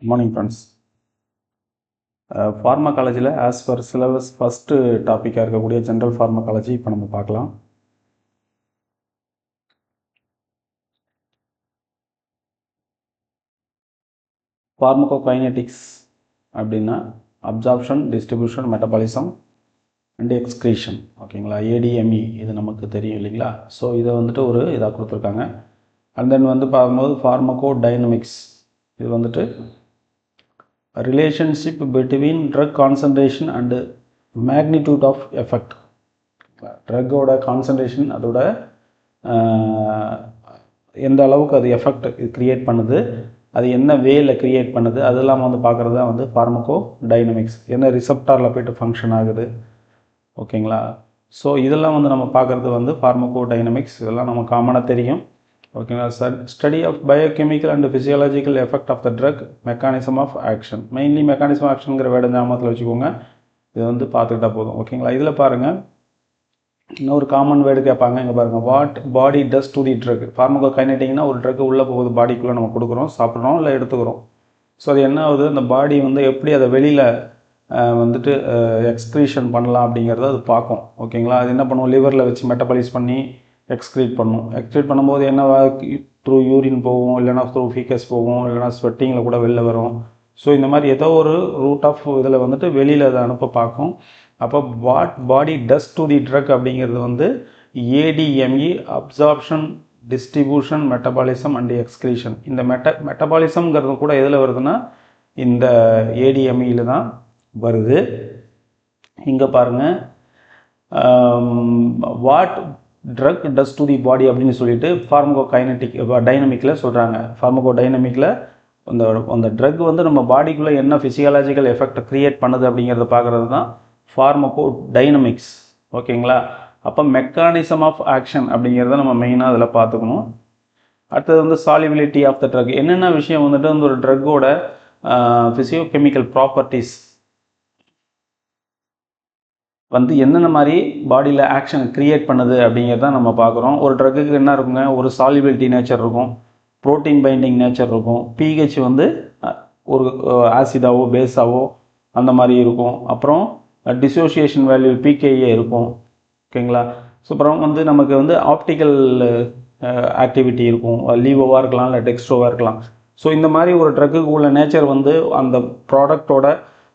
Good morning, friends. Pharmacology as per syllabus first topic இருக்கக்கூடிய general pharmacology இப்போ நம்ம பார்க்கலாம். Pharmacokinetics அப்படின்னா absorption, distribution, metabolism and excretion. ஓகேங்களா, ADME இது நமக்கு தெரியும் இல்லைங்களா. ஸோ இதை வந்துட்டு ஒரு இதாக கொடுத்துருக்காங்க. அண்ட் தென் வந்து பார்க்கும்போது pharmacodynamics இது வந்துட்டு relationship between drug concentration and magnitude of effect. ட்ரக்கோட கான்சன்ட்ரேஷன் அதோட எந்த அளவுக்கு அது எஃபெக்ட் க்ரியேட் பண்ணுது, அது என்ன வேல க்ரியேட் பண்ணுது, அதெல்லாம் வந்து பார்க்குறது தான் வந்து ஃபார்மகோ டைனமிக்ஸ். என்ன ரிசப்டாரில் போய்ட்டு ஃபங்க்ஷன் ஆகுது. ஓகேங்களா, ஸோ இதெல்லாம் வந்து நம்ம பார்க்குறது வந்து ஃபார்மகோ டைனமிக்ஸ். இதெல்லாம் நம்ம காமனாக தெரியும். ஓகேங்களா sir. Study of biochemical and physiological effect of the drug, mechanism of action. Mainly mechanism ஆக்ஷனுங்கிற வேர்டு ஞாபகத்தில் வச்சுக்கோங்க. இது வந்து பார்த்துக்கிட்டா போதும். ஓகேங்களா, இதில் பாருங்கள் இன்னொரு காமன் வேர்டு கேட்பாங்க. இங்கே பாருங்கள், what body does to the drug. ஃபார்மகோகைனெட்டிக்னா ஒரு ட்ரக் உள்ளே போகுது, பாடிக்குள்ளே நம்ம கொடுக்குறோம், சாப்பிட்றோம் இல்லை எடுத்துக்கிறோம். ஸோ அது என்ன ஆகுது, அந்த பாடி வந்து எப்படி அதை வெளியில் வந்துட்டு எக்ஸ்க்ரீஷன் பண்ணலாம் அப்படிங்கிறத அது பார்க்கும். ஓகேங்களா, அது என்ன பண்ணுவோம், லிவரில் வச்சு மெட்டபாலைஸ் பண்ணி எக்ஸ்க்ரீட் பண்ணும். எக்ஸ்க்ரீட் பண்ணும்போது என்ன த்ரூ யூரின் போகும், இல்லைனா த்ரூ ஃபீக்கஸ் போகும், இல்லைனா ஸ்வெட்டிங்கில் கூட வெளில வரும். ஸோ இந்த மாதிரி ஏதோ ஒரு ரூட் ஆஃப் இதில் வந்துட்டு வெளியில் அதை அனுப்ப பார்க்கும். அப்போ what body does to the drug அப்படிங்கிறது வந்து ADME, absorption, distribution, metabolism and excretion. இந்த மெட்டபாலிசம்ங்கிறது கூட எதில் வருதுன்னா இந்த ஏடிஎம்இயில் தான் வருது. இங்கே பாருங்கள், what drug does to the body அப்படின்னு சொல்லிட்டு ஃபார்மகோகைனெட்டிக் டைனமிக்கில் சொல்கிறாங்க. ஃபார்மகோடைனமிக்கில் அந்த ட்ரக் வந்து நம்ம பாடிக்குள்ளே என்ன ஃபிசியாலஜிக்கல் எஃபெக்ட் க்ரியேட் பண்ணுது அப்படிங்கிறத பார்க்குறது தான் ஃபார்மகோடைனமிக்ஸ். ஓகேங்களா, அப்போ மெக்கானிசம் ஆஃப் ஆக்ஷன் அப்படிங்கிறத நம்ம மெயினாக அதில் பார்த்துக்கணும். அடுத்தது வந்து சாலிபிலிட்டி ஆஃப் த ட்ரக். என்னென்ன விஷயம் வந்துட்டு வந்து ஒரு ட்ரக்கோட ஃபிசியோகெமிக்கல் ப்ராப்பர்ட்டிஸ் வந்து என்னென்ன மாதிரி பாடியில் ஆக்ஷன் க்ரியேட் பண்ணுது அப்படிங்கிறத நம்ம பார்க்குறோம். ஒரு ட்ரக்குக்கு என்ன இருக்குங்க, ஒரு சாலிபிலிட்டி நேச்சர் இருக்கும், ப்ரோட்டீன் பைண்டிங் நேச்சர் இருக்கும், பிஹெச் வந்து ஒரு ஆசிடாவோ பேஸாவோ அந்த மாதிரி இருக்கும். அப்புறம் டிசோசியேஷன் வேல்யூ பிகேஏ இருக்கும். ஓகேங்களா, ஸோ அப்புறம் வந்து நமக்கு வந்து ஆப்டிக்கல் ஆக்டிவிட்டி இருக்கும், லீவோவாக இருக்கலாம் இல்லை டெக்ஸ்ட்ரோவாக இருக்கலாம். ஸோ இந்த மாதிரி ஒரு ட்ரக்குக்கு உள்ள நேச்சர் வந்து அந்த ப்ராடக்டோட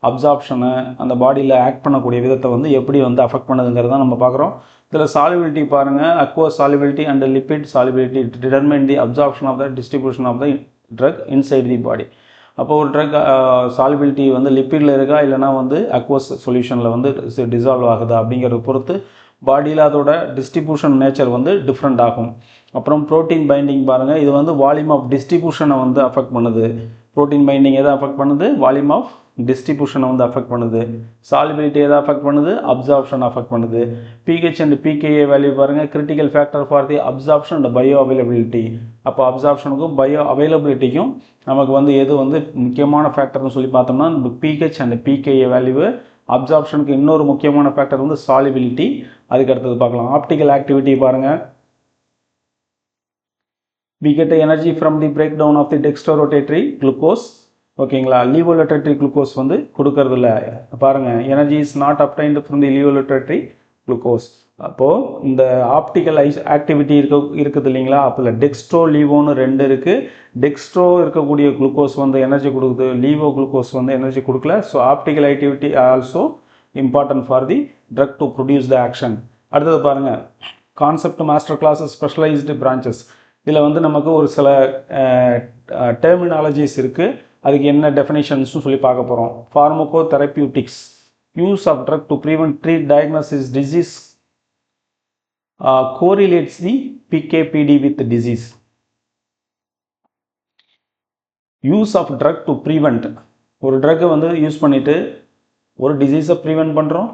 அப்சார்ப்ஷனை, அந்த பாடியில் ஆக்ட் பண்ணக்கூடிய விதத்தை வந்து எப்படி வந்து அஃபெக்ட் பண்ணுதுங்கிறத நம்ம பார்க்குறோம். இதில் சாலிபிலிட்டி பாருங்கள், aqueous solubility and lipid solubility determine the absorption of the distribution of the drug inside the body. அப்போ ஒரு ட்ரக் சாலிபிலிட்டி வந்து லிப்பிடில் இருக்கா இல்லைனா வந்து அக்வஸ் சொல்யூஷனில் வந்து டிசால்வ் ஆகுதா அப்படிங்கிறத பொறுத்து பாடியில் அதோட டிஸ்ட்ரிபியூஷன் நேச்சர் வந்து டிஃப்ரெண்ட் ஆகும். அப்புறம் ப்ரோட்டீன் பைண்டிங் பாருங்கள், இது வந்து வால்யூம் ஆஃப் டிஸ்ட்ரிபியூஷனை வந்து அஃபெக்ட் பண்ணுது. ப்ரோட்டீன் பைண்டிங் எதை அஃபெக்ட் பண்ணுது, வால்யூம் ஆஃப் டிஸ்ட்ரிபியூஷனை வந்து அஃபெக்ட் பண்ணுது. சாலிபிலிட்டி எதை அஃபெக்ட் பண்ணுது, அப்சார்ப்ஷன் அஃபெக்ட் பண்ணுது. பிஹெச் அண்ட் பிகேஏ வேல்யூ பாருங்கள், critical factor for the absorption and bio availability. அப்போ அப்சார்ப்ஷனுக்கும் பயோ அவைலபிலிட்டிக்கும் நமக்கு வந்து எது வந்து முக்கியமான ஃபேக்டர்னு சொல்லி பார்த்தோம்னா பிஹெச் அண்ட் பிகேஏ வேல்யூ. அப்சார்ப்ஷனுக்கு இன்னொரு முக்கியமான ஃபேக்டர் வந்து சாலிபிலிட்டி. அதுக்கு அடுத்தது பார்க்கலாம் ஆப்டிக்கல் ஆக்டிவிட்டி பாருங்கள். We get energy from the breakdown of the dextrorotatory glucose. ஓகேங்களா, லீவோலோட்ரேட்டரி குளுக்கோஸ் வந்து கொடுக்கறது இல்லை. பாருங்கள், energy is not obtained from the laevorotatory glucose. அப்போது இந்த ஆப்டிக்கல் ஆக்டிவிட்டி இருக்குது இல்லைங்களா, அப்போ டெக்ஸ்ட்ரோ லீவோன்னு ரெண்டு இருக்குது. டெக்ஸ்ட்ரோ இருக்கக்கூடிய குளுக்கோஸ் வந்து எனர்ஜி கொடுக்குது, லீவோ குளுக்கோஸ் வந்து எனர்ஜி கொடுக்கல. So optical activity also important for the drug to produce the action. அடுத்தது பாருங்கள், concept master classes specialised branches. இதில் வந்து நமக்கு ஒரு சில டெர்மினாலஜிஸ் இருக்குது, அதுக்கு என்ன டெஃபினேஷன்ஸ்னு சொல்லி பார்க்க போகிறோம். Pharmacotherapeutics, use of drug to prevent, treat, diagnosis disease, correlates the PKPD with disease. Use of drug to prevent, ஒரு ட்ரக்கை வந்து யூஸ் பண்ணிவிட்டு ஒரு டிசீஸை ப்ரிவென்ட் பண்ணுறோம்,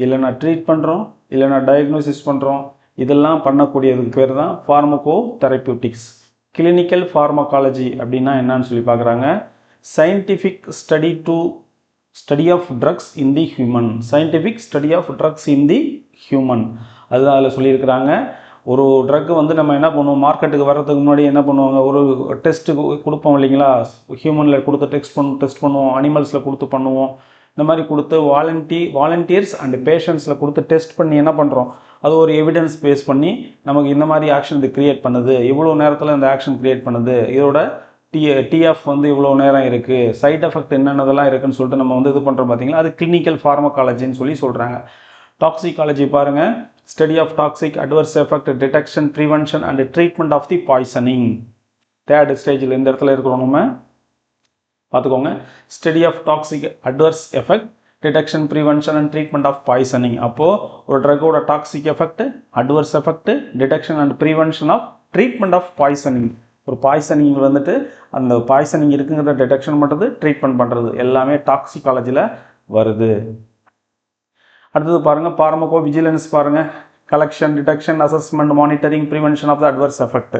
இல்லைனா ட்ரீட் பண்ணுறோம், இல்லைனா டயக்னோசிஸ் பண்ணுறோம். இதெல்லாம் பண்ணக்கூடியதுக்கு பேர் தான் ஃபார்மகோ தெரப்பியூட்டிக்ஸ். கிளினிக்கல் ஃபார்மகாலஜி அப்படின்னா என்னன்னு சொல்லி பார்க்குறாங்க. Scientific study of drugs in the human. Scientific study of drugs in the human, அதுதான் அதில் சொல்லியிருக்கிறாங்க. ஒரு ட்ரக்கு வந்து நம்ம என்ன பண்ணுவோம், மார்க்கெட்டுக்கு வர்றதுக்கு முன்னாடி என்ன பண்ணுவாங்க, ஒரு டெஸ்ட்டு கொடுப்போம் இல்லைங்களா, ஹியூமனில் கொடுத்து டெஸ்ட் பண்ணுவோம், அனிமல்ஸில் கொடுத்து பண்ணுவோம். இந்த மாதிரி கொடுத்து வாலண்டியர்ஸ் அண்ட் பேஷண்ட்ஸில் கொடுத்து டெஸ்ட் பண்ணி என்ன பண்ணுறோம், அது ஒரு எவிடன்ஸ் பேஸ் பண்ணி நமக்கு இந்த மாதிரி ஆக்ஷன் இது க்ரியேட் பண்ணுது, இவ்வளோ நேரத்தில் இந்த ஆக்ஷன் க்ரியேட் பண்ணுது, இதோட டிஎஃப் வந்து இவ்வளோ நேரம் இருக்குது, சைட் எஃபெக்ட் என்னென்னதெல்லாம் இருக்குதுன்னு சொல்லிட்டு நம்ம வந்து இது பண்ணுறோம் பார்த்தீங்களா, அது கிளினிக்கல் ஃபார்மகாலஜின்னு சொல்கிறாங்க. டாக்ஸிகாலஜி பாருங்கள், study of toxic adverse effect detection prevention and treatment of the poisoning. Third ஸ்டேஜில் இந்த இடத்துல இருக்கிறோம் நம்ம பார்த்துக்கோங்க. Study of toxic adverse effect detection prevention and treatment of poisoning. அப்போது ஒரு ட்ரக்கோட toxic effect, adverse effect, detection and prevention of treatment of poisoning. ஒரு பாய்சனிங் வந்துட்டு அந்த பாய்சனிங் இருக்குங்கிற டிடெக்ஷன் பண்ணுறது, ட்ரீட்மெண்ட் பண்ணுறது எல்லாமே டாக்ஸிகாலஜியில் வருது. அடுத்தது பாருங்கள், பார்மகோ விஜிலன்ஸ் பாருங்கள். Collection, detection, assessment, monitoring, prevention of the adverse effect.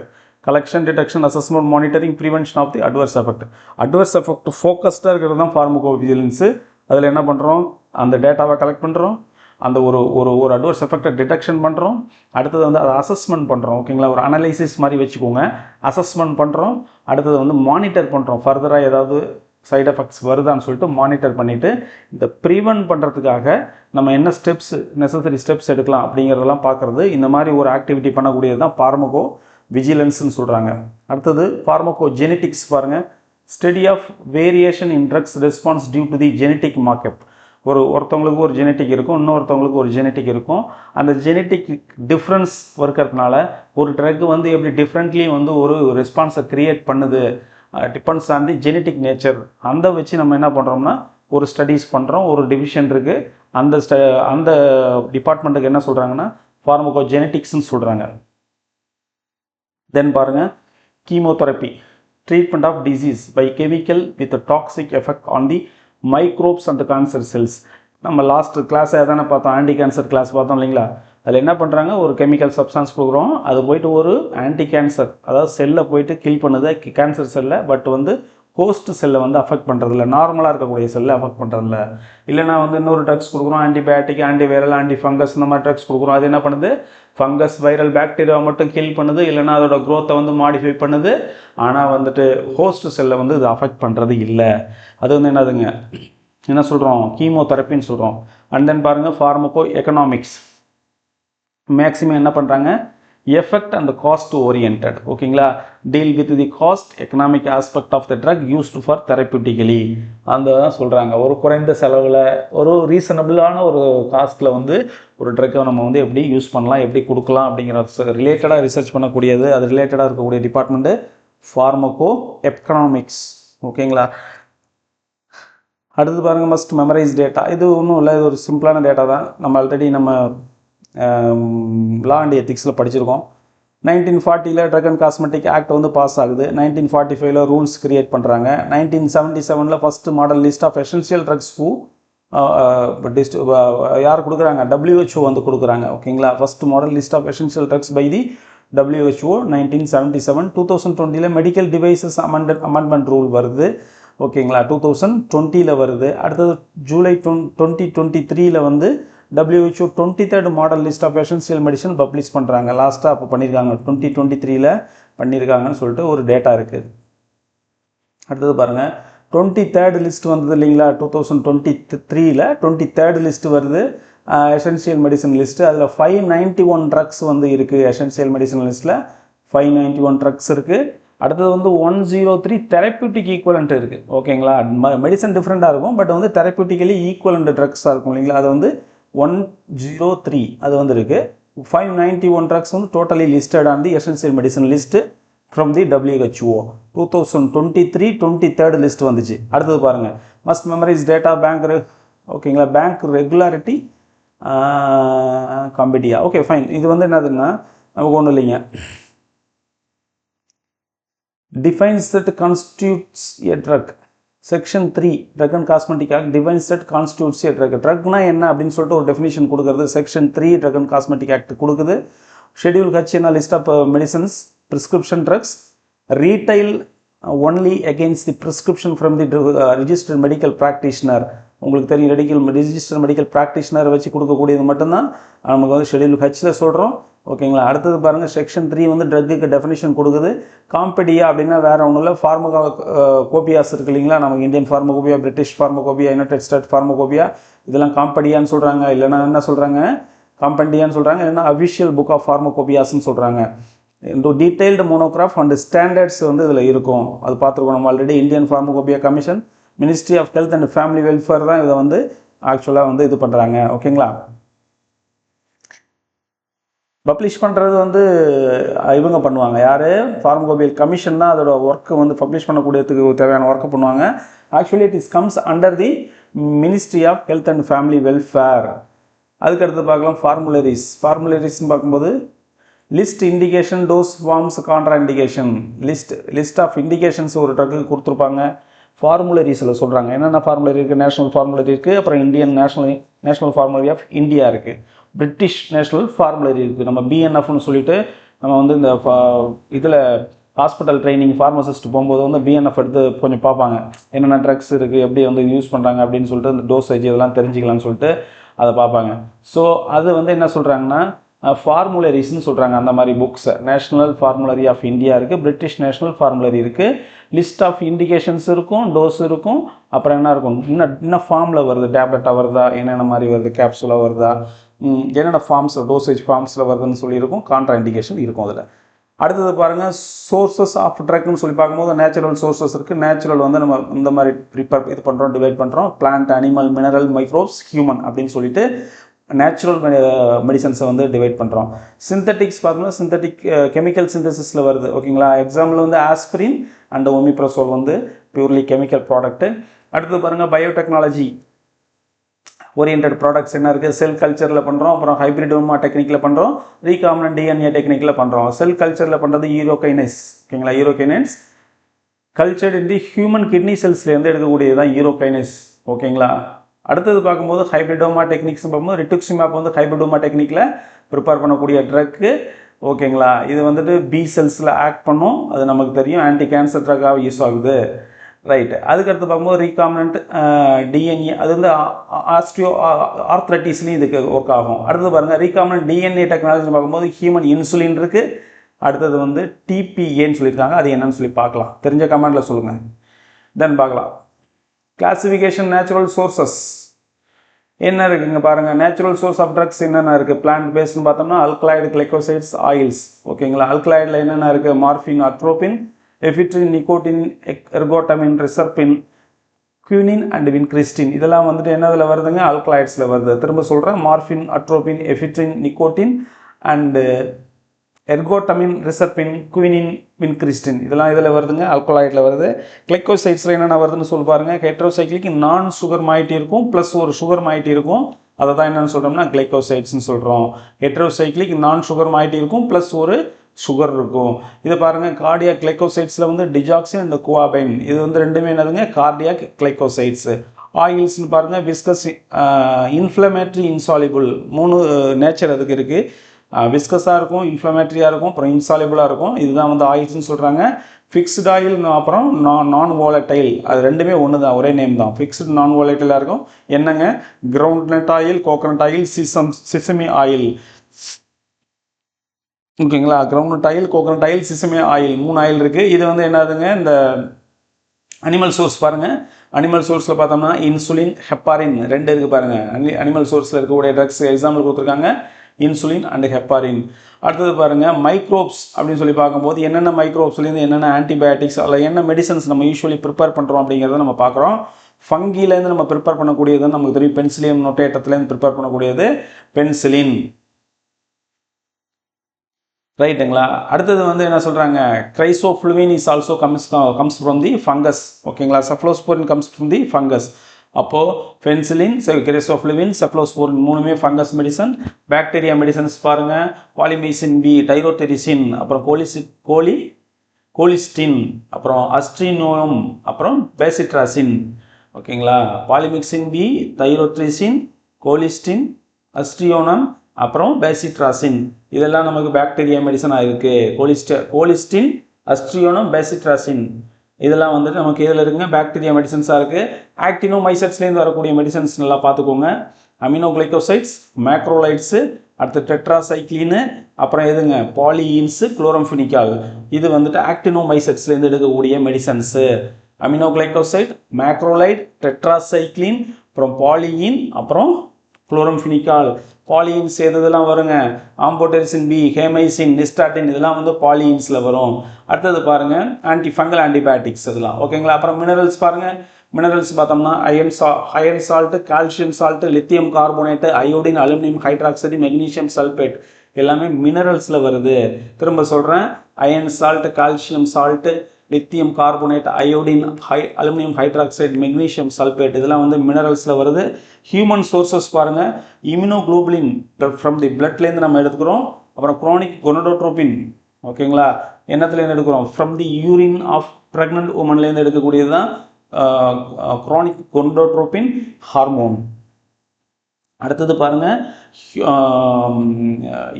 Collection, detection, assessment, monitoring, prevention of the adverse effect. Adverse effect ஃபோக்கஸ்டாக இருக்கிறது தான் பார்மகோ விஜிலன்ஸு. அதில் என்ன பண்ணுறோம், அந்த டேட்டாவை கலெக்ட் பண்ணுறோம், அந்த ஒரு அட்வர்ஸ் எஃபெக்டை டிடெக்ஷன் பண்ணுறோம், அடுத்தது வந்து அதை அசஸ்மெண்ட் பண்ணுறோம். ஓகேங்களா, ஒரு அனலைசிஸ் மாதிரி வச்சுக்கோங்க. அசஸ்மெண்ட் பண்ணுறோம், அடுத்தது வந்து மானிட்டர் பண்ணுறோம், ஃபர்தராக ஏதாவது சைட் எஃபெக்ட்ஸ் வருதான்னு சொல்லிட்டு மானிட்டர் பண்ணிவிட்டு இந்த ப்ரிவென்ட் பண்ணுறதுக்காக நம்ம என்ன ஸ்டெப்ஸ், நெசசரி ஸ்டெப்ஸ் எடுக்கலாம் அப்படிங்கிறதெல்லாம் பார்க்குறது. இந்த மாதிரி ஒரு ஆக்டிவிட்டி பண்ணக்கூடியது தான் பார்மகோ விஜிலன்ஸ்னு சொல்கிறாங்க. அடுத்தது பார்மகோ ஜெனட்டிக்ஸ் பாருங்கள். Study of variation in drugs response due to the genetic makeup. ஒருத்தவங்களுக்கு ஒரு ஜெனட்டிக் இருக்கும், இன்னொருத்தவங்களுக்கு ஒரு ஜெனட்டிக் இருக்கும். அந்த ஜெனட்டிக் டிஃப்ரென்ஸ் இருக்கிறதுனால ஒரு ட்ரக் வந்து எப்படி டிஃப்ரெண்ட்லி வந்து ஒரு ரெஸ்பான்ஸை க்ரியேட் பண்ணுது, depends on the genetic nature. அந்த வச்சு நம்ம என்ன பண்ணுறோம்னா ஒரு ஸ்டடீஸ் பண்ணுறோம். ஒரு டிவிஷன் இருக்குது, அந்த டிபார்ட்மெண்ட்டுக்கு என்ன சொல்கிறாங்கன்னா ஃபார்மகோ ஜெனட்டிக்ஸ்ன்னு சொல்கிறாங்க. தென் பாருங்கள், chemotherapy, treatment of disease by chemical with toxic effect on the microbes and cancer cells. நம்ம லாஸ்ட் கிளாஸ் எதானே பார்த்தோம், ஆன்டி கேன்சர் கிளாஸ் பார்த்தோம் இல்லைங்களா. அதில் என்ன பண்ணுறாங்க, ஒரு கெமிக்கல் சப்ஸ்டான்ஸ் கொடுக்குறோம், அது போயிட்டு ஒரு ஆன்டி கேன்சர், அதாவது செல்லை போயிட்டு கில் பண்ணுது, கேன்சர் செல்லை. பட் வந்து ஹோஸ்ட் செல்லை வந்து அஃபெக்ட் பண்ணுறதில்ல, நார்மலாக இருக்கக்கூடிய செல்லை அஃபெக்ட் பண்ணுறதில்ல. இல்லைனா வந்து இன்னொரு ட்ரக்ஸ் கொடுக்குறோம், ஆன்டிபயோட்டிக், ஆன்டிவைரல், ஆன்டி ஃபங்கஸ், இந்த மாதிரி ட்ரக்ஸ் கொடுக்குறோம். அது என்ன பண்ணுது, ஃபங்கஸ், வைரல், பாக்டீரியா மட்டும் கில் பண்ணுது, இல்லைனா அதோட க்ரோத்தை வந்து மாடிஃபை பண்ணுது. ஆனால் வந்துட்டு ஹோஸ்ட் செல்லை வந்து இது அஃபெக்ட் பண்ணுறது இல்லை. அது வந்து என்னதுங்க, என்ன சொல்கிறோம், கீமோதெரப்பின்னு சொல்கிறோம். அண்ட் தென் பாருங்கள், ஃபார்மகோ எக்கனாமிக்ஸ். மேக்ஸிமம் என்ன பண்ணுறாங்க, எஃபெக்ட் அண்ட் காஸ்ட் ஓரியன்ட். ஓகேங்களா, deal with the cost economic aspect of the drug used for therapeutically. அந்த தான் சொல்கிறாங்க, ஒரு குறைந்த செலவில் ஒரு ரீசனபிளான ஒரு காஸ்ட்டில் வந்து ஒரு ட்ரக்கை நம்ம வந்து எப்படி யூஸ் பண்ணலாம், எப்படி கொடுக்கலாம் அப்படிங்கிற ரிலேட்டடாக ரிசர்ச் பண்ணக்கூடியது. அது ரிலேட்டடாக இருக்கக்கூடிய டிபார்ட்மெண்ட்டு ஃபார்மகோ எக்கனாமிக்ஸ். ஓகேங்களா. அடுத்து பாருங்கள், மஸ்ட் மெமரைஸ் டேட்டா. இது ஒன்றும் இல்லை, இது ஒரு சிம்பிளான டேட்டா தான். நம்ம ஆல்ரெடி நம்ம லா அண்ட் எத்திக்ஸில் படிச்சிருக்கோம். 1940 ட்ரக் அண்ட் காஸ்மெட்டிக் ஆக்ட் வந்து பாஸ் ஆகுது. 1945 ரூல்ஸ் கிரியேட் பண்ணுறாங்க. 1977 first model list of essential drugs யார் கொடுக்குறாங்க, WHO வந்து கொடுக்குறாங்க. ஓகேங்களா, first model list of essential drugs by the WHO 1977. 2020 medical devices amendment rule வருது. ஓகேங்களா, 2020 வருது. அடுத்தது ஜூலை 2023 வந்து WHO 23rd model list of essential medicine publish பண்ணுறாங்க. லாஸ்ட்டாக அப்போ பண்ணியிருக்காங்க, 2023 பண்ணியிருக்காங்கன்னு சொல்லிட்டு ஒரு டேட்டா இருக்குது. அடுத்தது பாருங்கள், 23rd லிஸ்ட் வந்தது இல்லைங்களா, 2023 23rd லிஸ்ட் வருது, எசென்ஷியல் மெடிசன் லிஸ்ட்டு. அதில் 591 ட்ரக்ஸ் வந்து இருக்குது. எசென்ஷியல் மெடிசன் லிஸ்ட்டில் 591 ட்ரக்ஸ் இருக்குது. அடுத்தது வந்து 103 தெரப்பியூட்டிக் ஈக்குவலண்ட் இருக்குது. ஓகேங்களா, மெடிசன் டிஃப்ரெண்ட்டாக இருக்கும், பட் வந்து தெரப்பியூட்டிக்கலி ஈக்குவலண்ட் ட்ரக்ஸாக இருக்கும் இல்லைங்களா. அது வந்து 103 அது வந்து இருக்குது. 591 ட்ரக்ஸ் வந்து totally listed on the essential medicine list from the WHO. 2023 23rd list வந்துச்சு. அடுத்தது பாருங்கள், மஸ்ட் மெமரைஸ் டேட்டா பேங்க். ஓகேங்களா, bank regularity compendia. Okay fine. இது வந்து என்னதுன்னா நமக்கு ஒன்றும் இல்லைங்க, defines that constitutes a drug. Section 3 Drug and Cosmetic Act defines that constitutes a drug. ட்ரக்னா என்ன அப்படின்னு சொல்லிட்டு ஒரு டெஃபினிஷன் கொடுக்குறது Section 3 Drug and Cosmetic Act கொடுக்குது. Schedule H என்ன list of medicines, prescription drugs, retail only against the prescription from the registered medical practitioner. உங்களுக்கு தெரியும், register medical practitioner வச்சு கொடுக்கக்கூடியது மட்டும்தான் நமக்கு வந்து ஷெடியூல் ஹெச்சில் சொல்கிறோம். ஓகேங்களா. அடுத்தது பாருங்கள் செக்ஷன் 3 வந்து ட்ரக்குக்கு டெஃபினிஷன் கொடுக்குது. காம்படியா அப்படின்னா வேறு ஒன்றும் இல்லை, கோபியாஸ் இருக்குது இல்லைங்களா, நமக்கு Indian pharmacopoeia, British pharmacopoeia, United state pharmacopoeia, இதெல்லாம் காம்படியான்னு சொல்கிறாங்க. இல்லைனா என்ன சொல்கிறாங்க, காம்பண்டியான்னு சொல்கிறாங்க. இல்லைனா அஃபிஷியல் புக் ஆஃப் ஃபார்மகோபியாஸ்ன்னு சொல்கிறாங்க. இந்த டீட்டெயில்டு மோனோகிராஃப் அண்ட் ஸ்டாண்டர்ட்ஸ் வந்து இதில் இருக்கும். அது பார்த்துருக்கோம் நம்ம already. Indian pharmacopoeia commission, ministry of health and family welfare தான் இதை வந்து ஆக்சுவலாக வந்து இது பண்ணுறாங்க. ஓகேங்களா. பப்ளிஷ் பண்ணுறது வந்து இவங்க பண்ணுவாங்க. யார், ஃபார்மகோபியல் கமிஷன் தான் அதோட ஒர்க்கு வந்து பப்ளிஷ் பண்ணக்கூடியதுக்கு தேவையான ஒர்க்கு பண்ணுவாங்க. Actually it is comes under the ministry of health and family welfare. அதுக்கடுத்து பார்க்கலாம் ஃபார்முலரிஸ்ன்னு பார்க்கும்போது list, indication, dose, forms, contraindication, list of indications ஒரு ட்ரக்கு கொடுத்துருப்பாங்க. ஃபார்முலரிஸில் சொல்கிறாங்க என்னென்ன ஃபார்முலரி இருக்குது. நேஷனல் ஃபார்முலரி இருக்குது, அப்புறம் Indian national formulary of India இருக்குது, பிரிட்டிஷ் நேஷனல் ஃபார்முலரி இருக்குது. நம்ம பிஎன்எஃப்னு சொல்லிட்டு நம்ம வந்து இந்த இதில் ஹாஸ்பிட்டல் ட்ரைனிங் ஃபார்மசிஸ்ட் போகும்போது வந்து பிஎன்எஃப் எடுத்து கொஞ்சம் பார்ப்பாங்க, என்னென்ன ட்ரக்ஸ் இருக்குது, எப்படி வந்து யூஸ் பண்ணுறாங்க அப்படின்னு சொல்லிட்டு இந்த டோசேஜ் இதெல்லாம் தெரிஞ்சிக்கலாம்னு சொல்லிட்டு அதை பார்ப்பாங்க. ஸோ அது வந்து என்ன சொல்கிறாங்கன்னா ஃபார்முலரிஸ்ன்னு சொல்கிறாங்க. அந்த மாதிரி புக்ஸை நேஷ்னல் ஃபார்முலரி ஆஃப் இந்தியா இருக்குது, பிரிட்டிஷ் நேஷனல் ஃபார்முலரி இருக்குது, லிஸ்ட் ஆஃப் இண்டிகேஷன்ஸ் இருக்கும், டோஸ் இருக்கும், அப்புறம் என்ன இருக்கும், இன்னும் ஃபார்மில் வருது, டேப்லெட்டாக வருதா, என்னென்ன மாதிரி வருது, கேப்சூலாக வருதா, என்னென்ன ஃபார்ம்ஸ் டோசேஜ் ஃபார்ம்ஸில் வருதுன்னு சொல்லியிருக்கும், கான்ட்ரா இண்டிகேஷன் இருக்கும் அதில். அடுத்தது பாருங்கள் சோர்ஸஸ் ஆஃப் ட்ரக்னு சொல்லி பார்க்கும்போது நேச்சுரல் சோர்ஸஸ் இருக்குது. நேச்சுரல் வந்து நம்ம இந்த மாதிரி இது பண்ணுறோம், டிவைட் பண்ணுறோம். Plant, animal, mineral, microbes, human அப்படின்னு சொல்லிட்டு நேச்சுரல் மெடிசன்ஸை வந்து டிவைட் பண்ணுறோம். சிந்தட்டிக்ஸ் பார்த்தோம்னா சிந்தட்டிக் கெமிக்கல் சிந்தசிஸில் வருது. ஓகேங்களா. எக்ஸாம்பிள் வந்து ஆஸ்பிரின் அண்ட் ஒமிப்ரசோல் வந்து பியூர்லி கெமிக்கல் ப்ராடக்ட்டு. அடுத்தது பாருங்கள் பயோடெக்னாலஜி ஓரியன்ட் ப்ராடக்ட்ஸ் என்ன இருக்குது, செல் கல்ச்சரில் பண்ணுறோம், அப்புறம் ஹைப்ரிடோமா டெக்னிக்கில் பண்ணுறோம், ரீகாம்பினன்ட் டிஎன்ஏ டெக்னிக்கில் பண்ணுறோம். செல் கல்ச்சரில் பண்ணுறது யூரோகைனேஸ். ஓகேங்களா. Urokinase cultured in the human kidney செல்ஸ்லேருந்து எடுக்கக்கூடியது தான் யூரோகைனேஸ். ஓகேங்களா. அடுத்தது பார்க்கும்போது ஹைப்ரிடோமா டெக்னிக்ஸ் பார்க்கும்போது ரிட்டுக்ஸிமேப் வந்து ஹைப்ரிடோமா டெக்னிக்கில் ப்ரிப்பேர் பண்ணக்கூடிய ட்ரக்கு. ஓகேங்களா. இது வந்துட்டு பி செல்ஸில் ஆக்ட் பண்ணும், அது நமக்கு தெரியும், ஆன்டி கேன்சர் ட்ரக்காக யூஸ் ஆகுது. ரைட். அதுக்கடுத்து பார்க்கும்போது ரீகாம்பினன்ட் டிஎன்ஏ அது வந்து ஆர்த்ரைட்டிஸ்லேயும் இதுக்கு ஒர்க் ஆகும். அடுத்தது பாருங்கள் ரீகாம்பினன்ட் டிஎன்ஏ டெக்னாலஜி பார்க்கும்போது ஹியூமன் இன்சுலின் இருக்குது. அடுத்தது வந்து டிபிஏன்னு சொல்லியிருக்காங்க, அது என்னன்னு சொல்லி பார்க்கலாம். தெரிஞ்ச கமெண்டில் சொல்லுங்கள். தென் பார்க்கலாம் கிளாசிஃபிகேஷன் நேச்சுரல் சோர்சஸ் என்ன இருக்குங்க பாருங்கள். நேச்சுரல் சோர்ஸ் ஆஃப் ட்ரக்ஸ் என்னென்ன இருக்குது. பிளான்ட் பேஸ்ட்னு பார்த்தோம்னா அல்கலாய்டு, கிளைகோசைட்ஸ், ஆயில்ஸ். ஓகேங்களா. அல்கலாய்டில் என்னென்ன இருக்குது, morphine, atropine, ephedrine, nicotine, ergotamine, reserpine, quinine and vincristine. இதெல்லாம் வந்துட்டு என்னதில் வருதுங்க, அல்கலாய்ட்ஸில் வருது. திரும்ப சொல்கிறேன், morphine, atropine, ephedrine, nicotine and ergotamine, reserpine, quinine, vincristine இதெல்லாம் இதில் வருதுங்க, ஆல்கலாய்டில் வருது. கிளைகோசைட்ஸில் என்னென்ன வருதுன்னு சொல்லி பாருங்கள். ஹெட்ரோசைக்ளிக் நான் சுகர் மாயிட்டி இருக்கும், ப்ளஸ் ஒரு சுகர் மாயிட்டி இருக்கும், அதை தான் என்னென்னு சொல்கிறோம்னா கிளைகோசைட்ஸ்னு சொல்கிறோம். ஹெட்ரோசைக்ளிக் நான் சுகர் மாயிட்டி இருக்கும், ப்ளஸ் ஒரு சுகர் இருக்கும். இதை பாருங்கள் கார்டியாக் கிளைகோசைட்ஸில் வந்து டிஜாக்சின் அண்ட் குவாபைன், இது வந்து ரெண்டுமே என்னதுங்க கார்டியாக் கிளைகோசைட்ஸ். ஆயில்ஸ்னு பாருங்கள் விஸ்கஸ், இன்ஃப்ளமேட்ரி, இன்சாலிபிள், 3 நேச்சர் அதுக்கு இருக்குது. விஸ்கஸாக இருக்கும், இன்ஃப்ளமேட்ரியாக இருக்கும், அப்புறம் இன்சாலிபிளாக இருக்கும். இதுதான் வந்து ஆயில்ஸ்ன்னு சொல்கிறாங்க. ஃபிக்ஸ்டு ஆயில் அப்புறம் நான் வாலட்டைல், அது ரெண்டுமே ஒன்று தான், ஒரே நேம் தான். ஃபிக்ஸ்டு நான் வாலட்டைலாக இருக்கும். என்னங்க ground nut oil, coconut oil, sesame oil. ஓகேங்களா. Ground nut oil, coconut oil, sesame oil, 3 oil இருக்குது. இது வந்து என்னதுங்க இந்த அனிமல் சோர்ஸ் பாருங்கள். அனிமல் சோர்ஸில் பார்த்தோம்னா இன்சுலின், ஹெப்பாரின் 2 இருக்குது பாருங்கள். அனிமல் சோர்ஸில் இருக்கக்கூடிய ட்ரக்ஸ் எக்ஸாம்பிள் கொடுத்துருக்காங்க, இன்சுலின் அண்ட் ஹெப்பாரின். அடுத்தது பாருங்கள் மைக்ரோப்ஸ் அப்படின்னு சொல்லி பார்க்கும்போது என்னென்ன மைக்ரோப்ஸ்லேருந்து என்னென்ன ஆன்டிபயோட்டிக்ஸ் அதில் என்ன மெடிசன்ஸ் நம்ம யூஸ்வலி ப்ரிப்பேர் பண்ணுறோம் அப்படிங்கிறத நம்ம பார்க்குறோம். ஃபங்கிலேருந்து நம்ம ப்ரிப்பேர் பண்ணக்கூடியது நமக்கு தெரியும், பென்சிலியம் நோட்டேட்டத்துலேருந்து ப்ரிப்பேர் பண்ணக்கூடியது பென்சிலின். ரைட்டுங்களா. அடுத்தது வந்து என்ன சொல்கிறாங்க, griseofulvin is also comes from the fungus. ஓகேங்களா. Cephalosporin comes from the fungus. அப்போது பென்சிலின், கிரைசோஃப்ளூவின், செஃப்ளோஸ்போரின் 3மே ஃபங்கஸ் மெடிசன். பாக்டீரியா மெடிசன்ஸ் பாருங்கள், பாலிமைசின் பி, டைரோடெரிசின், அப்புறம் கோலிஸ்டின், அப்புறம் அஸ்ட்ரினோயம், அப்புறம் பேசிட்ராசின். ஓகேங்களா. பாலிமிக்சின் பி, தைரோட்ரிசின், கோலிஸ்டின், அஸ்ட்ரியோனம், அப்புறம் பேசிட்ராசின். இதெல்லாம் நமக்கு பாக்டீரியா மெடிசனாக இருக்குது. கோலிஸ்டின், அஸ்ட்ரியோனம், பேசிட்ராசின் இதெல்லாம் வந்துட்டு நமக்கு இதில் இருக்குங்க பாக்டீரியா மெடிசன்ஸாக இருக்குது. ஆக்டினோமைசைட்ஸ்லேருந்து வரக்கூடிய மெடிசன்ஸ் நல்லா பார்த்துக்கோங்க. அமினோகிளைகோசைட்ஸ், மேக்ரோலைட்ஸு, அடுத்து டெட்ராசைக்ளின், அப்புறம் எதுங்க பாலியீன்ஸு, குளோரம்ஃபினிகால். இது வந்துட்டு ஆக்டினோமைசெட்ஸ்லேருந்து எடுக்கக்கூடிய மெடிசன்ஸு. அமினோகிளைகோசைட், மேக்ரோலைட், டெட்ராசைக்ளின், அப்புறம் பாலியீன், அப்புறம் குளோரம்ஃபினிகால். பாலியீன்ஸ் எதெல்லாம் வருங்க, ஆம்போடெரிசின் பி, ஹேமைசின், நிஸ்டாட்டின், இதெல்லாம் வந்து பாலியீன்ஸில் வரும். அடுத்தது பாருங்கள் ஃபங்கல் ஆன்டிபயோட்டிக்ஸ் இதெல்லாம் ஓகேங்களா. அப்புறம் மினரல்ஸ் பாருங்கள், மினரல்ஸ் பார்த்தோம்னா iron salt, calcium salt, lithium carbonate, iodine, aluminium hydroxide, magnesium sulphate எல்லாமே மினரல்ஸில் வருது. திரும்ப சொல்கிறேன், iron salt, calcium salt, lithium carbonate, iodine, aluminium hydroxide, magnesium sulphate இதெல்லாம் வந்து மினரல்ஸில் வருது. ஹியூமன் சோர்சஸ் பாருங்கள், இம்யூனோகுளோபுலின் ஃப்ரம் தி பிளட்லேருந்து நம்ம எடுத்துக்கிறோம். அப்புறம் குரோனிக் கொனடோட்ரோபின் ஓகேங்களா, என்னத்துலேருந்து எடுக்கிறோம், from the urine of pregnant உமன்லேருந்து எடுக்கக்கூடியது தான் குரோனிக் கொனடோட்ரோபின் ஹார்மோன். அடுத்தது பாருங்கள்,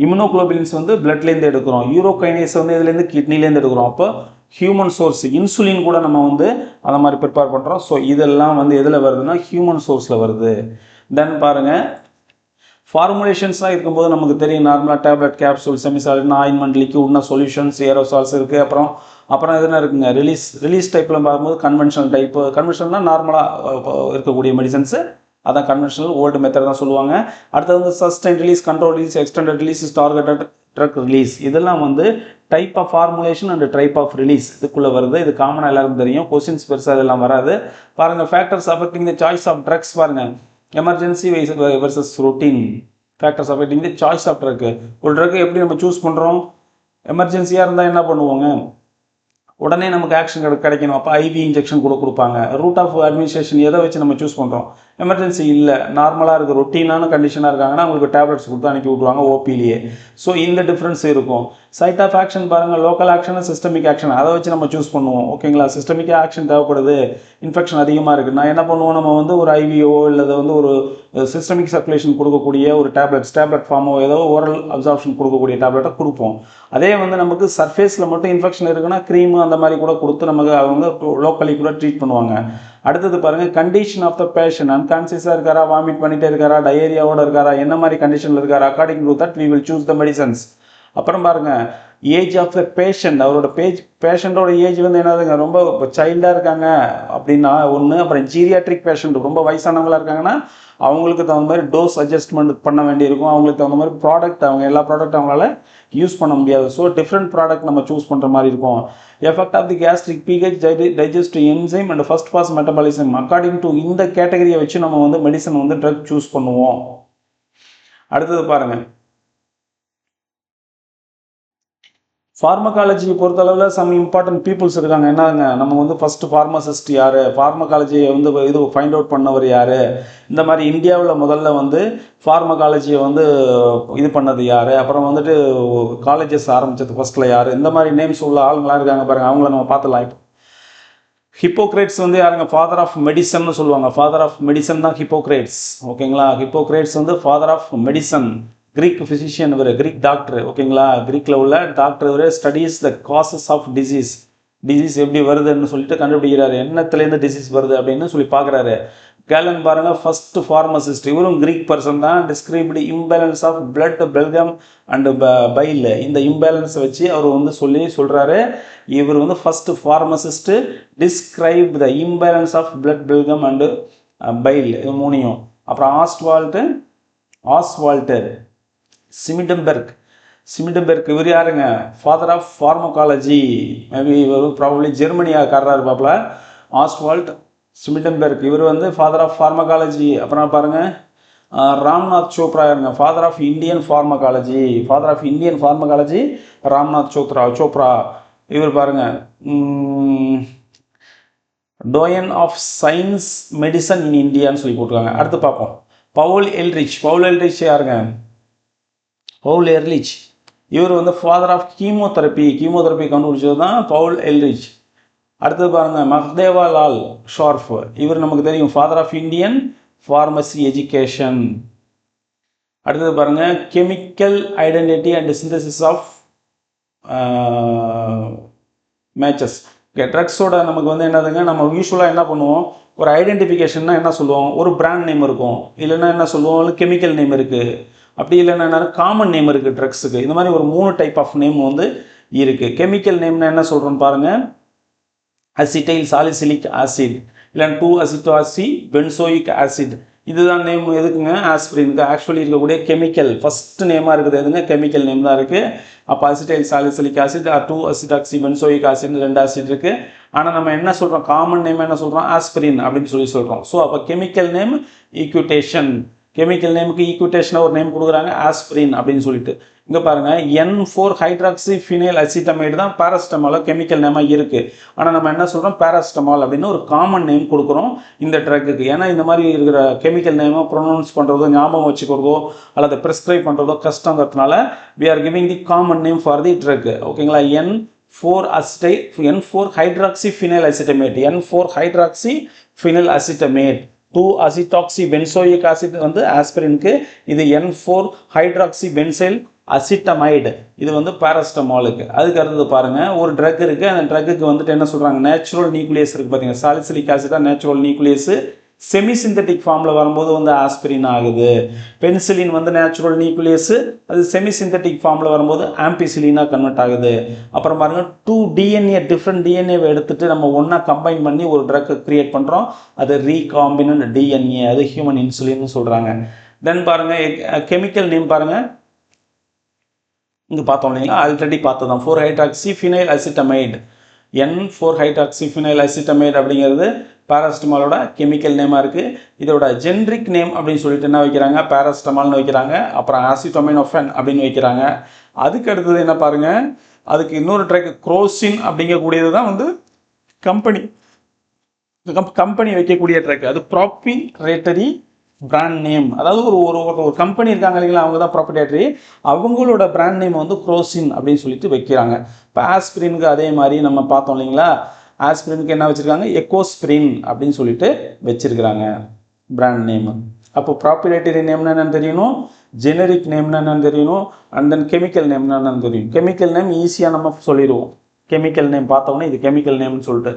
இம்யூனோகுளோபுலின்ஸ் வந்து பிளட்லேருந்து எடுக்கிறோம். யூரோகைனேஸ் வந்து இதுலேருந்து கிட்னிலேருந்து எடுக்கிறோம். அப்போ ஹியூமன் சோர்ஸ் இன்சுலின் கூட நம்ம வந்து அந்த மாதிரி ப்ரிப்பேர் பண்ணுறோம். ஸோ இதெல்லாம் வந்து எதில் வருதுன்னா ஹியூமன் சோர்ஸில் வருது. தென் பாருங்கள், ஃபார்முலேஷன்ஸ்லாம் இருக்கும்போது நமக்கு தெரியும், நார்மலாக டேப்லெட், கேப்சூல், செமிசாலிட், ஆயின்மெண்ட், லிக்விட்னா சொல்யூஷன்ஸ், ஏரோசால்ஸ் இருக்குது. அப்புறம் எதுனா இருக்குங்க ரிலீஸ் டைப்பில் பார்க்கும்போது கன்வென்ஷனல் டைப்பு. கன்வென்ஷனல்னால் நார்மலாக இருக்கக்கூடிய மெடிசன்ஸு, அதான் கன்வென்ஷனல் ஓல்டு மெத்தட் தான் சொல்லுவாங்க. அடுத்தது வந்து sustain release, control release, extended release, targeted drug release. இதெல்லாம் வந்து type of formulation and type of release இதுக்குள்ளே வருது. இது காமனாக எல்லாருக்கும் தெரியும், கொஸ்டின்ஸ் பெருசாக இதெல்லாம் வராது. பாருங்கள், factors affecting the choice of drugs பாருங்கள், emergency versus routine. Factors affecting the choice of drug. ஒரு ட்ரக் எப்படி நம்ம சூஸ் பண்ணுறோம், எமர்ஜென்சியாக இருந்தால் என்ன பண்ணுவோங்க, உடனே நமக்கு ஆக்ஷன் கிடைக்கணும். அப்போ ஐவி இன்ஜெக்ஷன் கூட கொடுப்பாங்க. ரூட் ஆஃப் அட்மினிஸ்ட்ரேஷன் எதை வச்சு நம்ம சூஸ் பண்ணுறோம், எமர்ஜென்சி இல்லை, நார்மலாக இருக்குது, ரொட்டீனான கண்டிஷனாக இருக்காங்கன்னா அவங்களுக்கு டேப்லெட்ஸ் கொடுத்து அனுப்பி விட்ருவாங்க ஓபிலேயே. ஸோ இந்த டிஃப்ரென்ஸ் இருக்கும். சைட் ஆஃப் ஆக்ஷன் பாருங்கள், லோக்கல் ஆக்ஷன், சிஸ்டமிக் ஆக்ஷன், அதை வச்சு நம்ம சூஸ் பண்ணுவோம் ஓகேங்களா. சிஸ்டமிக் ஆக்ஷன் தேவைப்படுது, இன்ஃபெக்ஷன் அதிகமாக இருக்குது, நான் என்ன பண்ணுவோம், நம்ம வந்து ஒரு ஐவியோ இல்லை வந்து ஒரு சிஸ்டமிக் சர்க்குலேஷன் கொடுக்கக்கூடிய ஒரு டேப்லெட் ஃபார்மோ ஏதோ ஓரல் அப்சார்ப்ஷன் கொடுக்கக்கூடிய டேப்லெட்டை கொடுப்போம். அதே வந்து நமக்கு சர்ஃபேஸில் மட்டும் இன்ஃபெக்ஷன் இருக்குன்னா க்ரீமு அந்த மாதிரி கூட கொடுத்து நமக்கு அவங்க லோக்கலி கூட ட்ரீட் பண்ணுவாங்க. அடுத்தது பாருங்கள், கண்டிஷன் ஆஃப் த பேஷண்ட், அன்கான்சியஸாக இருக்காரா, வாமிட் பண்ணிகிட்டே இருக்காரா, டயரியாவோட இருக்காரா, என்ன மாதிரி கண்டிஷனில் இருக்காரா, according to that we will choose the medicines. அப்புறம் பாருங்கள், ஏஜ் ஆஃப் த பேஷண்ட், அவரோட பேஷண்ட்டோட ஏஜ் வந்து என்னதுங்க, ரொம்ப சைல்டாக இருக்காங்க அப்படின்னா ஒன்று. அப்புறம் ஜீரியாட்ரிக் பேஷண்ட், ரொம்ப வயசானவங்களாக இருக்காங்கன்னா அவங்களுக்கு தகுந்த மாதிரி டோஸ் அட்ஜஸ்ட்மெண்ட் பண்ண வேண்டியிருக்கும். அவங்களுக்கு தகுந்த மாதிரி ப்ராடக்ட், அவங்க எல்லா ப்ராடக்ட் அவங்களால யூஸ் பண்ண முடியாது. ஸோ டிஃப்ரெண்ட் ப்ராடக்ட் நம்ம சூஸ் பண்ணுற மாதிரி இருக்கும். Effect of the gastric, pH, digestive enzyme and first pass metabolism, according to இந்த கேட்டகரியை வச்சு நம்ம வந்து மெடிசன் வந்து ட்ரக் சூஸ் பண்ணுவோம். அடுத்தது பாருங்கள், ஃபார்மகாலஜியை பொறுத்தளவில் சம் இம்பார்ட்டன்ட் பீப்புள்ஸ் இருக்காங்க. என்னங்க, நம்ம வந்து ஃபஸ்ட்டு ஃபார்மசிஸ்ட் யார், ஃபார்மகாலஜியை வந்து இது ஃபைண்ட் அவுட் பண்ணவர் யார், இந்த மாதிரி இந்தியாவில் முதல்ல வந்து ஃபார்மகாலஜியை வந்து இது பண்ணது யார், அப்புறம் வந்துட்டு காலேஜஸ் ஆரம்பித்தது ஃபஸ்ட்டில் யார், இந்த மாதிரி நேம்ஸ் உள்ள ஆளுங்களாம் இருக்காங்க பாருங்கள். அவங்கள நம்ம பார்த்துலாம். இப்போ ஹிப்போக்ரேட்ஸ் வந்து யாருங்க, ஃபாதர் ஆஃப் மெடிசன் சொல்லுவாங்க. ஃபாதர் ஆஃப் மெடிசன் தான் ஹிப்போக்ரேட்ஸ் ஓகேங்களா. ஹிப்போக்ரேட்ஸ் வந்து father of medicine, Greek physician இவர், கிரீக் டாக்டர் ஓகேங்களா. கிரீக்கில் உள்ள டாக்டர் இவர். Studies the causes of disease எப்படி வருதுன்னு சொல்லிட்டு கண்டுபிடிக்கிறாரு, என்னத்துலேருந்து டிசீஸ் வருது அப்படின்னு சொல்லி பார்க்குறாரு. கேலன் பாருங்க, ஃபர்ஸ்ட் ஃபார்மசிஸ்ட், இவரும் கிரீக் பர்சன் தான். Described imbalance of blood, phlegm and bile, இந்த இம்பேலன்ஸை வச்சு அவர் வந்து சொல்கிறாரு. இவர் வந்து first pharmacist, describe the imbalance of blood, phlegm and bile, இது மூணையும். அப்புறம் ஆஸ்வால்டர் சிமிடம்பெர்க் இவர் யாருங்க, ஃபாதர் ஆஃப் ஃபார்மகாலஜி. மேபி இவர் ப்ராபப்ளி ஜெர்மனியாக்காரராக இருப்பாப்புல. ஆஸ்வால்ட் சிமிடம்பெர்க் இவர் வந்து ஃபாதர் ஆஃப் ஃபார்மகாலஜி. அப்புறம் பாருங்கள், ராம்நாத் சோப்ரா இருங்க, father of Indian pharmacology. Ramnath Chopra இவர் பாருங்கள், doyen of science medicine in இந்தியான்னு சொல்லி போட்டிருக்காங்க. அடுத்து பார்ப்போம், பவுல் எல்ரிச் யாருங்க, பவுல் எர்லிச் இவர் வந்து ஃபாதர் ஆஃப் கீமோதெரப்பி கண்டுபிடிச்சது தான் பவுல் எல்ரிச். அடுத்தது பாருங்கள், மஹ்தேவா லால் ஷார்ஃப், இவர் நமக்கு தெரியும், father of Indian pharmacy education. அடுத்தது பாருங்கள், chemical identity and synthesis of matches. ட்ரக்ஸோட நமக்கு வந்து என்னதுங்க, நம்ம யூஸ்வலாக என்ன பண்ணுவோம், ஒரு ஐடென்டிஃபிகேஷன்னா என்ன சொல்லுவோம், ஒரு பிராண்ட் நேம் இருக்கும், இல்லைன்னா என்ன சொல்லுவோம், கெமிக்கல் நேம் இருக்குது. அப்படி இல்லைன்னா காமன் நேம் இருக்குது ட்ரக்ஸுக்கு. இந்த மாதிரி ஒரு 3 டைப் ஆஃப் நேம் வந்து இருக்குது. கெமிக்கல் நேம்னா என்ன சொல்கிறோன்னு பாருங்கள். அசிட்டைல் சாலிசிலிக் ஆசிட், இல்லை 2-அசிட்டோசி பென்சோயிக் ஆசிட், இதுதான் நேம் எதுக்குங்க? ஆஸ்பிரினுக்கு. ஆக்சுவலி இருக்கக்கூடிய கெமிக்கல் ஃபஸ்ட் நேமாக இருக்குது எதுங்க? கெமிக்கல் நேம் தான் இருக்குது. அப்போ acetyl salicylic acid, two acetoxy benzoic acid 2 acid இருக்குது. ஆனால் நம்ம என்ன சொல்கிறோம்? காமன் நேம் என்ன சொல்கிறோம்? ஆஸ்பிரின் அப்படின்னு சொல்கிறோம். ஸோ அப்போ கெமிக்கல் நேம் ஈக்விட்டேஷன், கெமிக்கல் நேமுக்கு ஈக்விட்டேஷனாக ஒரு நேம் கொடுக்குறாங்க ஆஸ்பிரின் அப்படின்னு சொல்லிட்டு. இங்கே பாருங்கள், N4-ஹைட்ராக்சிஃபினைல் அசிட்டமைடு தான் பேராசிட்டமால் கெமிக்கல் நேமாக இருக்குது. ஆனால் நம்ம என்ன சொல்கிறோம்? பேராசிட்டமால் அப்படின்னு ஒரு காமன் நேம் கொடுக்குறோம் இந்த ட்ரக்குக்கு. ஏன்னா இந்த மாதிரி இருக்கிற கெமிக்கல் நேமை ப்ரொனவுன்ஸ் பண்ணுறதோ ஞாபகம் வச்சுக்கிறதோ அல்லது ப்ரிஸ்கிரைப் பண்ணுறதோ கஷ்டங்கிறதுனால we are giving the common name for the drug. ஓகேங்களா? N4-ஹைட்ராக்சிஃபினைல் அசிட்டமேட், N4-ஹைட்ராக்சிஃபினைல் அசிட்டமேட். 2-அசிட்டாக்சி பென்சோயிக் ஆசிட் வந்து ஆஸ்பிரினுக்கு, இது N4-ஹைட்ராக்சிபென்சைல் அசிட்டமைடு, இது வந்து பேராசிட்டமாலுக்கு. அதுக்கு அடுத்தது பாருங்கள், ஒரு ட்ரக் இருக்குது. அந்த ட்ரக்குக்கு வந்துட்டு என்ன சொல்கிறாங்க? நேச்சுரல் நியூக்ளியஸ் இருக்குது பார்த்தீங்கன்னா, salicylic acid natural nucleus. Semi synthetic ஃபார்மில் வரும்போது வந்து ஆஸ்பிரின் ஆகுது. பென்சிலின் வந்து நேச்சுரல் நியூக்ளியஸ், அது செமி சிந்தட்டிக் ஃபார்மில் வரும்போது ஆம்பிசிலினாக கன்வெர்ட் ஆகுது. அப்புறம் பாருங்கள், 2 DNA டிஃப்ரெண்ட் டிஎன்ஏவை எடுத்துகிட்டு நம்ம ஒன்றா கம்பைன் பண்ணி ஒரு ட்ரக் கிரியேட் பண்ணுறோம். அது ரீகாம்பினன்ட் டிஎன்ஏ, அது ஹியூமன் இன்சுலின்னு சொல்கிறாங்க. தென் பாருங்கள், கெமிக்கல் நேம் பாருங்கள், இங்கே பார்த்தோம் இல்லைங்களா? ஆல்ரெடி பார்த்ததான் 4-ஹைட்ராக்சிஃபினைல் அசிட்டமைடு. N4-ஹைட்ராக்சிஃபினைல் அசிட்டமைடு அப்படிங்கிறது பேராசிட்டமாலோட கெமிக்கல் நேமாக இருக்குது. இதோட ஜென்ரிக் நேம் அப்படின்னு சொல்லிட்டு என்ன வைக்கிறாங்க? பேராசிட்டமால்னு வைக்கிறாங்க. அப்புறம் ஆசிட்டோமினோஃபென் அப்படின்னு வைக்கிறாங்க. அதுக்கு அடுத்தது என்ன பாருங்கள், அதுக்கு இன்னொரு ட்ரக் குரோசின் அப்படிங்கக்கூடியது தான் வந்து கம்பெனி வைக்கக்கூடிய ட்ரக். அது ப்ராப்ரியேட்டரி பிராண்ட் நேம். அதாவது ஒரு கம்பெனி இருக்காங்க இல்லைங்களா, அவங்க தான் ப்ராப்ரியேட்டரி. அவங்களோட பிராண்ட் நேம் வந்து குரோசின் அப்படின்னு சொல்லிட்டு வைக்கிறாங்க. இப்போ ஆஸ்பிரினுக்கு அதே மாதிரி நம்ம பார்த்தோம் இல்லைங்களா, ஆஸ்பிரினுக்கு என்ன வச்சுருக்காங்க? எக்கோஸ்பிரின் அப்படின்னு சொல்லிட்டு வச்சிருக்கிறாங்க பிராண்ட் நேம். அப்போ ப்ராப்ரியேட்டரி நேம்னா என்னன்னு தெரியணும், ஜெனரிக் நேம்னா என்னன்னு தெரியணும், அண்ட் தென் கெமிக்கல் நேம்னா என்னன்னு தெரியும். கெமிக்கல் நேம் ஈஸியாக நம்ம சொல்லிடுவோம். கெமிக்கல் நேம் பார்த்தோன்னே இது கெமிக்கல் நேம்னு சொல்லிட்டு.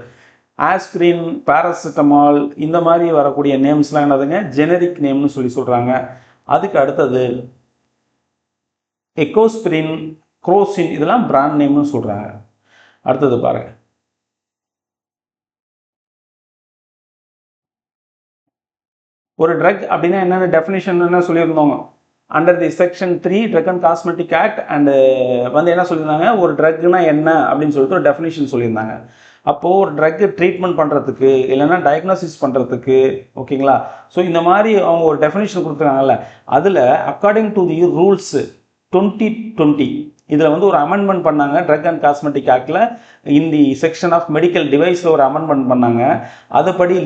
ஆஸ்பிரின், பேராசிட்டமால், இந்த மாதிரி வரக்கூடிய நேம்ஸ்லாம் என்னதுங்க? ஜெனரிக் நேம்னு சொல்கிறாங்க. அதுக்கு அடுத்தது எக்கோஸ்பிரின், குரோசின், இதெல்லாம் பிராண்ட் நேம்னு சொல்கிறாங்க. அடுத்தது பாருங்க, ஒரு ட்ரக் அப்படின்னா என்னென்ன டெஃபினிஷன் என்ன சொல்லியிருந்தோங்க? Under the section 3 drug and cosmetic act and வந்து என்ன சொல்லியிருந்தாங்க? ஒரு ட்ரக்னா என்ன அப்படின்னு சொல்லிட்டு ஒரு டெஃபினிஷன் சொல்லியிருந்தாங்க. அப்போது ஒரு ட்ரக்கு ட்ரீட்மெண்ட் பண்ணுறதுக்கு இல்லைன்னா டயக்னோசிஸ் பண்ணுறதுக்கு, ஓகேங்களா? ஸோ இந்த மாதிரி அவங்க ஒரு டெஃபினிஷன் கொடுத்துருக்காங்கல்ல, அதில் அக்கார்டிங் டு தி ரூல்ஸ் 2020 இதில் வந்து ஒரு அமெண்ட்மெண்ட் பண்ணாங்க. ட்ரக் அண்ட் காஸ்மெட்டிக் ஆக்டில் இந்த செக்ஷன் ஆஃப் மெடிக்கல் டிவைஸில் ஒரு அமெண்ட்மெண்ட் பண்ணாங்க. அதுபடி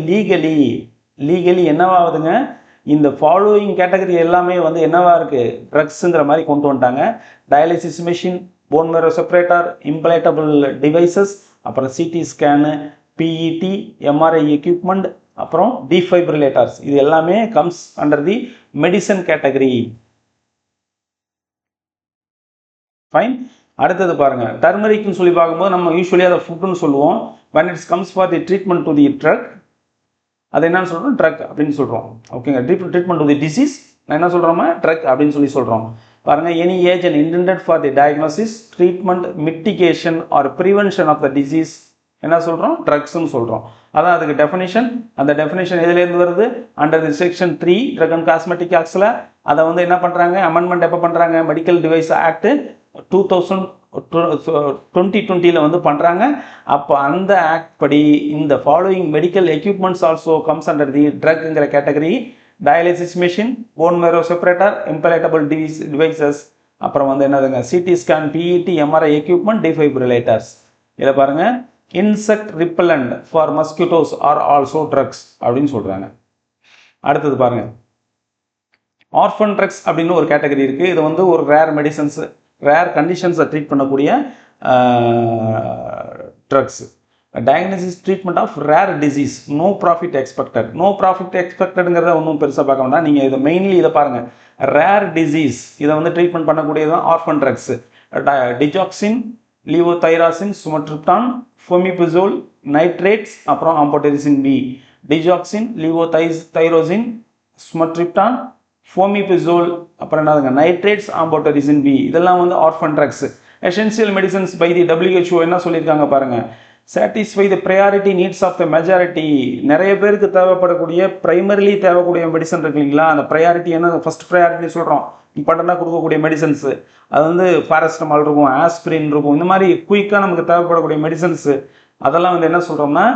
லீகலி என்னவாகுதுங்க? இந்த ஃபாலோயிங் கேட்டகரி எல்லாமே வந்து என்னவா இருக்குது? ட்ரக்ஸுங்கிற மாதிரி கொண்டு வந்துட்டாங்க. Dialysis machine, bone marrow separator, implantable devices, அப்புறம் CT scan, PET, MRI equipment, அப்புறம் டிஃபைப்ரிலேட்டர்ஸ், இது எல்லாமே comes under the medicine category. Fine. அடுத்தது பாருங்க, டர்மரிக்னு சொல்லி பார்க்கும்போது நம்ம யூஸ்வலி அதை ஃபுட்னு சொல்லுவோம். when it comes for the treatment to the drug, அது என்னன்னு சொல்கிறோம்? ட்ரக் அப்படின்னு சொல்கிறோம். ஓகேங்க. ட்ரீட்மெண்ட் டு தி டிசீஸ் நான் என்ன சொல்கிறோமா? ட்ரக் அப்படின்னு சொல்கிறோம். பாருங்கள், any agent intended for the diagnosis, treatment, mitigation or prevention of the disease என்ன சொல்கிறோம்? ட்ரக்ஸ்ன்னு சொல்கிறோம். அதான் அதுக்கு டெஃபினிஷன். அந்த டெஃபினிஷன் எதுலேருந்து வருது? Under the section 3 drug and cosmetic ஆக்ட்ஸில் அதை வந்து என்ன பண்ணுறாங்க? அமெண்ட்மெண்ட் எப்போ பண்ணுறாங்க? மெடிக்கல் டிவைஸ் ஆக்ட் 2020 வந்து பண்ணுறாங்க. அப்போ அந்த ஆக்ட் படி இந்த following medical equipments also comes under the ட்ரக்ங்கிற category. Dialysis machine, bone marrow separator, implantable devices, அப்புறம் வந்து என்னதுங்க? CT scan, PET, MRI equipment, defibrillators. இதை பாருங்கள், insect repellent for mosquitoes are also drugs அப்படின்னு சொல்கிறாங்க. அடுத்தது பாருங்கள், ஆர்ஃபன் ட்ரக்ஸ் அப்படின்னு ஒரு கேட்டகரி இருக்குது. இது வந்து ஒரு ரேர் கண்டிஷன்ஸை ட்ரீட் பண்ணக்கூடிய drugs. Diagnosis, treatment of rare disease, no profit எக்ஸ்பெக்டடுங்கிறத ஒன்றும் பெருசாக பார்க்க வேண்டாம். நீங்கள் இதை மெயின்லி இதை பாருங்கள், ரேர் டிசீஸ் இதை வந்து ட்ரீட்மெண்ட் பண்ணக்கூடியதான் orphan drugs. Digoxin, levothyroxine, sumatriptan, fomepizole, nitrates, அப்புறம் amphotericin B. Digoxin, levothyroxine, sumatriptan, fomepizole, அப்புறம் என்னதுங்க நைட்ரேட்ஸ், ஆம்போட்டரிசின் பி, இதெல்லாம் வந்து orphan drugs. Essential medicines by the WHO என்ன சொல்லியிருக்காங்க பாருங்க, satisfy the priority needs of the majority. நிறைய பேருக்கு தேவைப்படக்கூடிய பிரைமரிலி தேவைக்கூடிய மெடிசன் இருக்கு இல்லைங்களா, அந்த ப்ரையாரிட்டி என்ன ஃபர்ஸ்ட் ப்ரையாரிட்டி சொல்கிறோம், இம்பார்ட்டண்ட்டாக கொடுக்கக்கூடிய மெடிசன்ஸு. அது வந்து பாராசிட்டமால் இருக்கும், ஆஸ்பிரின் இருக்கும், இந்த மாதிரி குயிக்காக நமக்கு தேவைப்படக்கூடிய மெடிசன்ஸு. அதெல்லாம் வந்து என்ன சொல்கிறோம்னா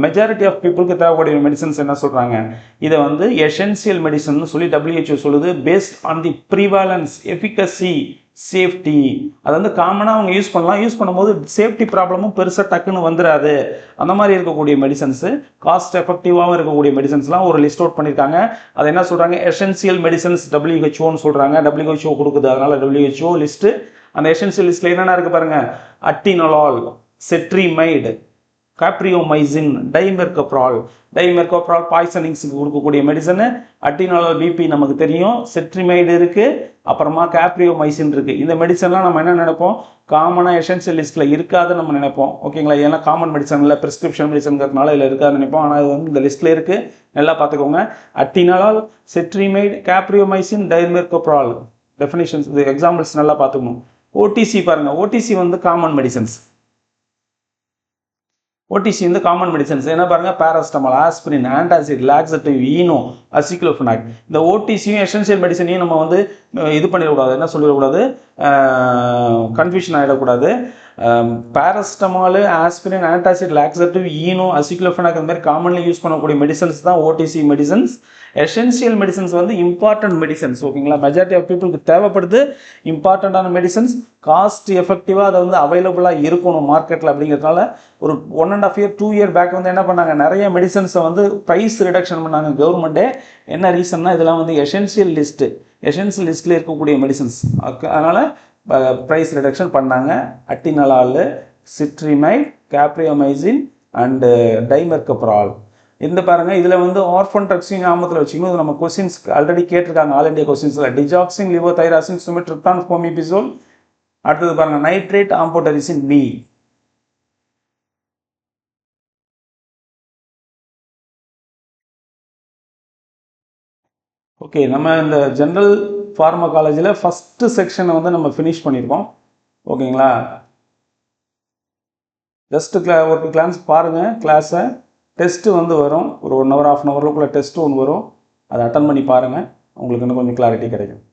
மெஜாரிட்டி ஆஃப் பீப்புளுக்கு தேவைக்கூடிய மெடிசன்ஸ் என்ன சொல்கிறாங்க, இதை வந்து எசென்சியல் மெடிசன் சொல்லி WHO சொல்லுது. Based on the prevalence, efficacy, safety. அது வந்து காமனாக அவங்க யூஸ் பண்ணலாம், யூஸ் பண்ணும்போது சேஃப்டி ப்ராப்ளமும் பெருசாக டக்குன்னு வந்துடாது. அந்த மாதிரி இருக்கக்கூடிய மெடிசன்ஸு, காஸ்ட் எஃபெக்டிவாகவும் இருக்கக்கூடிய மெடிசன்ஸ்லாம் ஒரு லிஸ்ட் அவுட் பண்ணியிருக்காங்க. அதை என்ன சொல்கிறாங்க, எசென்சியல் மெடிசன்ஸ் WHO சொல்கிறாங்க. WHO கொடுக்குது, அதனால் WHO லிஸ்ட்டு. அந்த எசென்சியல் லிஸ்ட்டில் என்னென்ன இருக்குது பாருங்கள், அட்டினலால், செட்ரிமைடு, காப்ரியோமைசின், டைமெர்கப்ரால். டைமெர்கப்ரால் பாய்சனிங்ஸுக்கு கொடுக்கக்கூடிய மெடிசனு. அட்டினலால் பிபி நமக்கு தெரியும், செட்ரிமைடு இருக்குது, அப்புறமா காப்ரியோமைசின் இருக்குது. இந்த மெடிசன்லாம் நம்ம என்ன நினைப்போம், காமனாக எசென்சியல் லிஸ்ட்டில் இருக்காதுன்னு நம்ம நினைப்போம். ஓகேங்களா, ஏன்னா காமன் மெடிசன் இல்லை, ப்ரிஸ்கிரிப்ஷன் மெடிசன்கிறதுனால இதில் இருக்காதுன்னு நினைப்போம். ஆனால் இது வந்து இந்த லிஸ்ட்டில் இருக்குது, நல்லா பார்த்துக்கோங்க. அட்டினலால், செட்ரிமைடு, காப்ரியோமைசின், டைமெர்கப்ரால். டெஃபினிஷன்ஸ், இது எக்ஸாம்பிள்ஸ் நல்லா பார்த்துக்கணும். ஓடிசி பாருங்கள், ஓடிசி வந்து காமன் மெடிசன்ஸ். ஓடிசி வந்து காமன் மெடிசன்ஸ் என்ன பாருங்க, paracetamol, aspirin, antacid, laxative, Eno, aceclofenac. இந்த ஓடிசியும் எசென்சியல் மெடிசனையும் நம்ம வந்து இது பண்ணிடக்கூடாது, என்ன சொல்லிடக்கூடாது, கன்ஃபியூஷன் ஆகிடக்கூடாது. Paracetamol, aspirin, antacid, laxative, Eno, aceclofenac இந்த மாதிரி காமன்லி யூஸ் பண்ணக்கூடிய மெடிசன்ஸ் தான் ஓடிசி மெடிசன்ஸ். எசென்சியல் மெடிசன்ஸ் வந்து இம்பார்ட்டன்ட் மெடிசன்ஸ். ஓகேங்களா, மெஜாரிட்டி ஆஃப் பீப்புளுக்கு தேவைப்படுது, இம்பார்ட்டண்ட்டான மெடிசன்ஸ், காஸ்ட் எஃபெக்டிவாக அதை வந்து அவைலபிளாக இருக்கணும் மார்க்கெட்டில். அப்படிங்கிறதுனால ஒரு 1.5 year 2 year பேக் வந்து என்ன பண்ணாங்க, நிறைய மெடிசன்ஸை வந்து ப்ரைஸ் ரிடக்ஷன் பண்ணாங்க கவர்மெண்ட்டே. என்ன ரீசன்னா, இதெல்லாம் வந்து எசென்சியல் லிஸ்ட்டில் இருக்கக்கூடிய மெடிசன்ஸ், அதனால் ப்ரைஸ் ரிடக்ஷன் பண்ணாங்க. Atenolol, cetrimide, capreomycin and dimercaprol. இந்த பாருங்க, இதில் வந்து ஆர்ஃபன் ட்ரக்ஸையும் ஞாபகத்தில் வச்சுக்கணும். இது நம்ம கொஸ்டின்ஸ் ஆல்ரெடி கேட்டிருக்காங்க, ஆல் இண்டியா கொஸ்டின்ஸில். டிஜாக்சின், லிவோதைராசின், சுமிட்ரிப்டான், ஃபோமிபிசோல். அடுத்தது பாருங்க, நைட்ரேட், ஆம்போட்டரிசின் பி. ஓகே, நம்ம இந்த ஜென்ரல் ஃபார்மகாலஜியில் ஃபஸ்ட்டு செக்ஷனை வந்து நம்ம ஃபினிஷ் பண்ணியிருக்கோம். ஓகேங்களா, ஜஸ்ட்டு ஒரு கிளான்ஸ் பாருங்கள் கிளாஸை. டெஸ்ட்டு வந்து வரும், ஒரு 1 hour 1/2 hourக்குள்ளே டெஸ்ட்டு ஒன்று வரும், அதை அட்டன் பண்ணி பாருங்கள், உங்களுக்கு இன்னும் கொஞ்சம் கிளாரிட்டி கிடைக்கும்.